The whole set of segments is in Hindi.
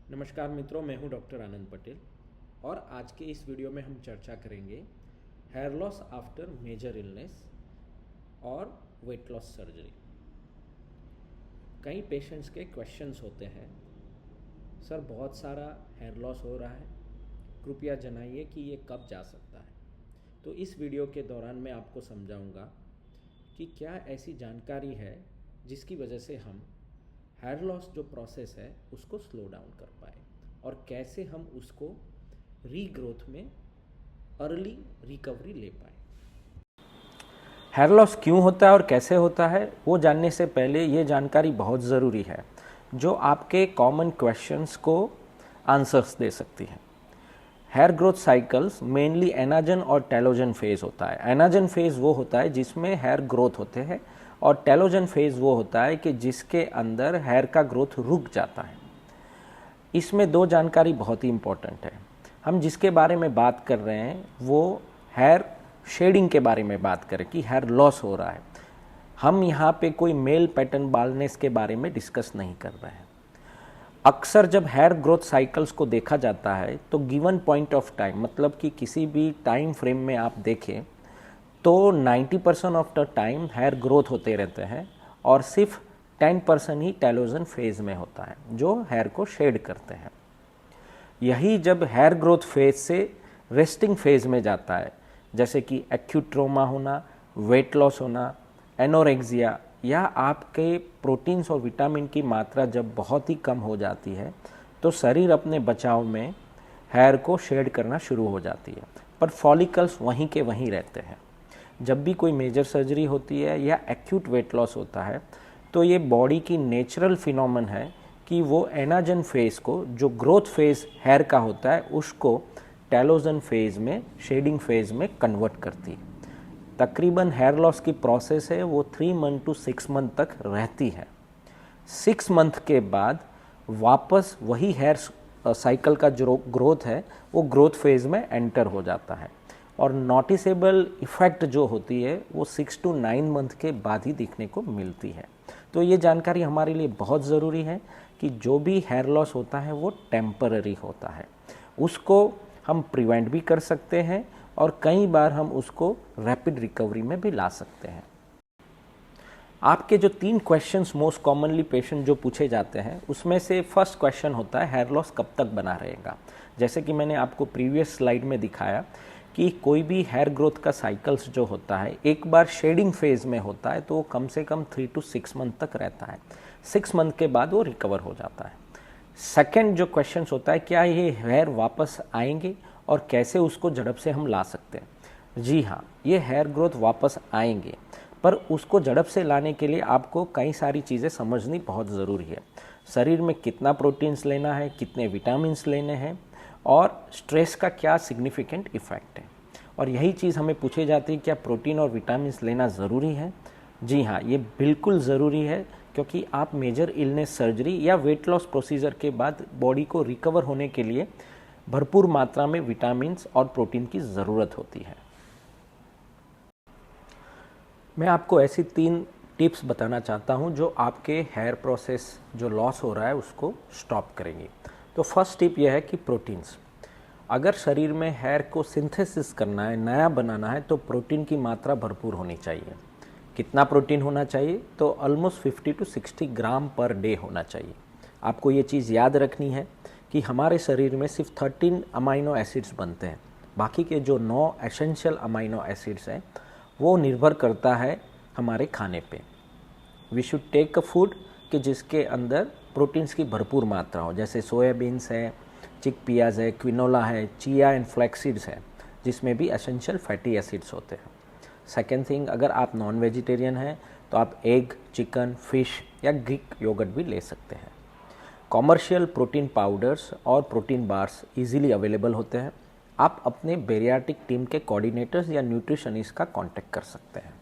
नमस्कार मित्रों, मैं हूं डॉक्टर आनंद पटेल और आज के इस वीडियो में हम चर्चा करेंगे hair loss after major illness और वेट लॉस सर्जरी। कई पेशेंट्स के क्वेश्चंस होते हैं, सर बहुत सारा हेयर लॉस हो रहा है, कृपया जनाइए कि ये कब जा सकता है। तो इस वीडियो के दौरान मैं आपको समझाऊंगा कि क्या ऐसी जानकारी है जिसकी वजह से हम हेयर लॉस जो प्रोसेस है उसको स्लो डाउन कर पाए और कैसे हम उसको रीग्रोथ में अर्ली रिकवरी ले पाए। हेयर लॉस क्यों होता है और कैसे होता है वो जानने से पहले ये जानकारी बहुत ज़रूरी है जो आपके कॉमन क्वेश्चंस को आंसर्स दे सकती है। Hair growth cycles mainly anagen और टेलोजन फेज होता है। एनाजन फेज वो होता है जिसमें हेयर ग्रोथ होते हैं और टेलोजन फेज वो होता है कि जिसके अंदर हेयर का ग्रोथ रुक जाता है। इसमें दो जानकारी बहुत ही इंपॉर्टेंट है। हम जिसके बारे में बात कर रहे हैं वो हेयर शेडिंग के बारे में बात करें कि हेयर लॉस हो रहा है। हम यहाँ पे कोई मेल पैटर्न बाल्डनेस के बारे में डिस्कस नहीं कर रहे हैं। अक्सर जब हेयर ग्रोथ साइकिल्स को देखा जाता है तो गिवन पॉइंट ऑफ टाइम, मतलब कि किसी भी टाइम फ्रेम में आप देखें तो 90% of the time here growth होते रहते हैं और सिर्फ 10% ही टेलोजन फेज में होता है जो हेयर को शेड करते हैं। यही जब हेयर ग्रोथ फेज से रेस्टिंग फेज में जाता है, जैसे कि एक्यूट ट्रोमा होना, वेट लॉस होना, एनोरेक्सिया या आपके प्रोटीन्स और विटामिन की मात्रा जब बहुत ही कम हो जाती है तो शरीर अपने बचाव में हेयर को शेड करना शुरू हो जाती है, पर फॉलिकल्स वहीं के वहीं रहते हैं। जब भी कोई मेजर सर्जरी होती है या एक्यूट वेट लॉस होता है तो ये बॉडी की नेचुरल फिनोमेन है कि वो एनाजन फेज को, जो ग्रोथ फेज हेयर का होता है, उसको टेलोजन फेज में, शेडिंग फेज में कन्वर्ट करती है। तकरीबन हेयर लॉस की प्रोसेस है वो 3 मंथ टू 6 मंथ तक रहती है। 6 मंथ के बाद वापस वही हेयर साइकिल का जो ग्रोथ है वो ग्रोथ फेज में एंटर हो जाता है और नोटिसेबल इफ़ेक्ट जो होती है वो 6 टू 9 मंथ के बाद ही दिखने को मिलती है। तो ये जानकारी हमारे लिए बहुत ज़रूरी है कि जो भी हेयर लॉस होता है वो टेम्पररी होता है, उसको हम प्रिवेंट भी कर सकते हैं और कई बार हम उसको रैपिड रिकवरी में भी ला सकते हैं। आपके जो 3 क्वेश्चंस मोस्ट कॉमनली पेशेंट जो पूछे जाते हैं उसमें से फर्स्ट क्वेश्चन होता है हेयर लॉस कब तक बना रहेगा। जैसे कि मैंने आपको प्रीवियस स्लाइड में दिखाया कि कोई भी हेयर ग्रोथ का साइकिल्स जो होता है एक बार शेडिंग फेज में होता है तो वो कम से कम 3 टू 6 मंथ तक रहता है। 6 मंथ के बाद वो रिकवर हो जाता है। सेकेंड जो क्वेश्चन होता है, क्या ये हेयर वापस आएंगे और कैसे उसको झड़प से हम ला सकते हैं। जी हाँ, ये हेयर ग्रोथ वापस आएंगे, पर उसको झड़प से लाने के लिए आपको कई सारी चीज़ें समझनी बहुत ज़रूरी है। शरीर में कितना प्रोटीन्स लेना है, कितने विटामिन्स लेने हैं और स्ट्रेस का क्या सिग्निफिकेंट इफ़ेक्ट है। और यही चीज़ हमें पूछी जाती है, क्या प्रोटीन और विटामिन्स लेना ज़रूरी है। जी हाँ, ये बिल्कुल ज़रूरी है, क्योंकि आप मेजर इलनेस सर्जरी या वेट लॉस प्रोसीजर के बाद बॉडी को रिकवर होने के लिए भरपूर मात्रा में विटामिन्स और प्रोटीन की ज़रूरत होती है। मैं आपको ऐसी 3 टिप्स बताना चाहता हूं जो आपके हेयर प्रोसेस जो लॉस हो रहा है उसको स्टॉप करेंगी। तो फर्स्ट टिप यह है कि प्रोटीन्स, अगर शरीर में हेयर को सिंथेसिस करना है, नया बनाना है, तो प्रोटीन की मात्रा भरपूर होनी चाहिए। कितना प्रोटीन होना चाहिए? तो almost 50 to 60 gram per day होना चाहिए। आपको ये चीज़ याद रखनी है कि हमारे शरीर में सिर्फ 13 अमाइनो एसिड्स बनते हैं, बाकी के जो 9 एसेंशियल अमाइनो एसिड्स हैं वो निर्भर करता है हमारे खाने पे। We should take a food कि जिसके अंदर प्रोटीन्स की भरपूर मात्रा हो, जैसे सोयाबीन्स है, चिकपियाज है, क्विनोला है, चिया एंड फ्लैक्सीड्स है, जिसमें भी एसेंशियल फैटी एसिड्स होते हैं। सेकेंड थिंग, अगर आप नॉन वेजिटेरियन हैं तो आप एग, चिकन, फिश या ग्रीक योगर्ट भी ले सकते हैं। कॉमर्शियल प्रोटीन पाउडर्स और प्रोटीन बार्स इजीली अवेलेबल होते हैं। आप अपने बेरियाटिक टीम के कोऑर्डिनेटर्स या न्यूट्रिशनिस्ट का कांटेक्ट कर सकते हैं।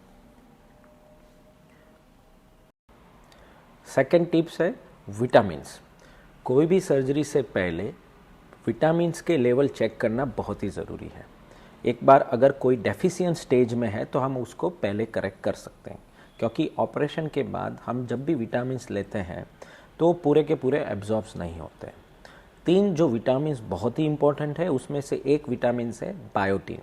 सेकेंड टिप्स है विटामिन्स। कोई भी सर्जरी से पहले विटामिन्स के लेवल चेक करना बहुत ही ज़रूरी है। एक बार अगर कोई डेफिशिएंट स्टेज में है तो हम उसको पहले करेक्ट कर सकते हैं, क्योंकि ऑपरेशन के बाद हम जब भी विटामिन्स लेते हैं तो पूरे के पूरे एब्जॉर्ब्स नहीं होते। 3 जो विटामिन बहुत ही इंपॉर्टेंट है, उसमें से एक विटामिन है बायोटिन,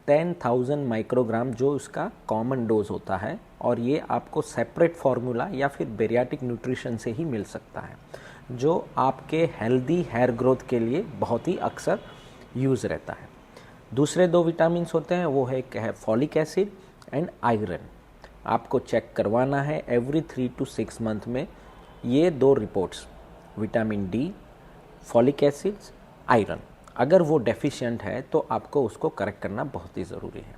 10,000 माइक्रोग्राम जो उसका कॉमन डोज होता है, और ये आपको सेपरेट फार्मूला या फिर बेरियाटिक न्यूट्रिशन से ही मिल सकता है, जो आपके हेल्दी हेयर ग्रोथ के लिए बहुत ही अक्सर यूज़ रहता है। दूसरे 2 विटामिन होते हैं, वो है एक है फॉलिक एसिड एंड आयरन। आपको चेक करवाना है एवरी 3 to 6 मंथ में ये 2 reports, vitamin D, folic acids, iron. अगर वो डेफिशिएंट है तो आपको उसको करेक्ट करना बहुत ही ज़रूरी है।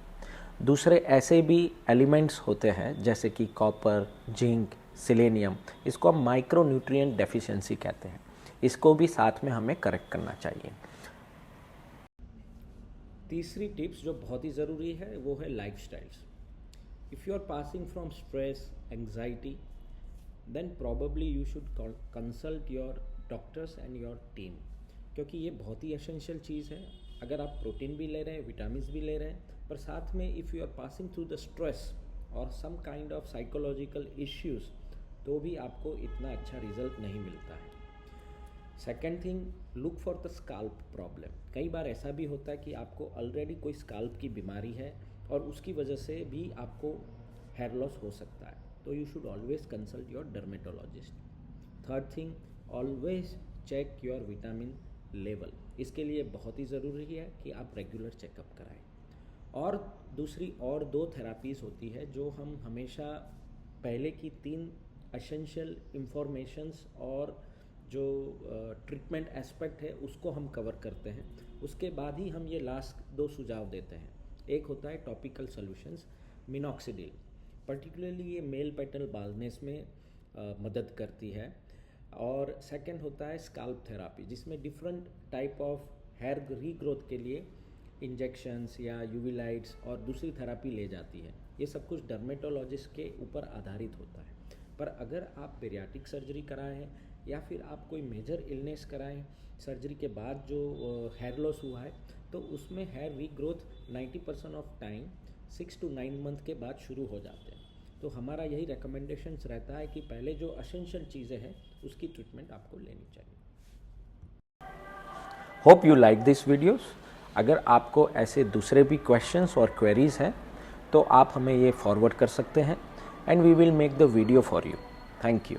दूसरे ऐसे भी एलिमेंट्स होते हैं जैसे कि कॉपर, जिंक, सेलेनियम, इसको हम माइक्रो न्यूट्रिएंट डेफिशिएंसी कहते हैं, इसको भी साथ में हमें करेक्ट करना चाहिए। तीसरी टिप्स जो बहुत ही ज़रूरी है वो है lifestyles. If you are passing from stress, anxiety, then probably you should consult your doctors and your team, क्योंकि ये बहुत ही एसेंशियल चीज़ है। अगर आप प्रोटीन भी ले रहे हैं, विटामिन्स भी ले रहे हैं, पर साथ में if you are passing through the stress और some kind of psychological issues, तो भी आपको इतना अच्छा रिजल्ट नहीं मिलता है। Second thing, look for the scalp problem. कई बार ऐसा भी होता है कि आपको ऑलरेडी कोई स्काल्प की बीमारी है और उसकी वजह से भी आपको हेयर लॉस हो सकता है, तो you should always consult your dermatologist. Third thing, always check your vitamin level. इसके लिए बहुत ही ज़रूरी है कि आप रेगुलर चेकअप कराएं। और दूसरी और 2 थेरापीज़ होती है जो हम हमेशा पहले की 3 एसेंशियल इंफॉर्मेशंस और जो ट्रीटमेंट एस्पेक्ट है उसको हम कवर करते हैं, उसके बाद ही हम ये लास्ट 2 सुझाव देते हैं। एक होता है टॉपिकल सॉल्यूशंस, मिनॉक्सिडिल, पर्टिकुलरली ये मेल पैटर्न बाल्डनेस में मदद करती है। और सेकंड होता है स्काल्प थेरापी, जिसमें different type of hair regrowth के लिए इंजेक्शंस या यूवी लाइट्स और दूसरी थेरापी ले जाती है। ये सब कुछ डर्मेटोलॉजिस्ट के ऊपर आधारित होता है। पर अगर आप बेरियाटिक सर्जरी कराएं हैं या फिर आप कोई मेजर इलनेस कराएं, सर्जरी के बाद जो हेयर लॉस हुआ है, तो उसमें hair regrowth 90% of time 6 to 9 month के बाद शुरू हो जाते हैं। तो हमारा यही रिकमेंडेशंस रहता है कि पहले जो एसेंशियल चीज़ें हैं उसकी ट्रीटमेंट आपको लेनी चाहिए। Hope you like this videos. अगर आपको ऐसे दूसरे भी क्वेश्चंस और क्वेरीज हैं तो आप हमें ये फॉरवर्ड कर सकते हैं and we will make the video for you. Thank you.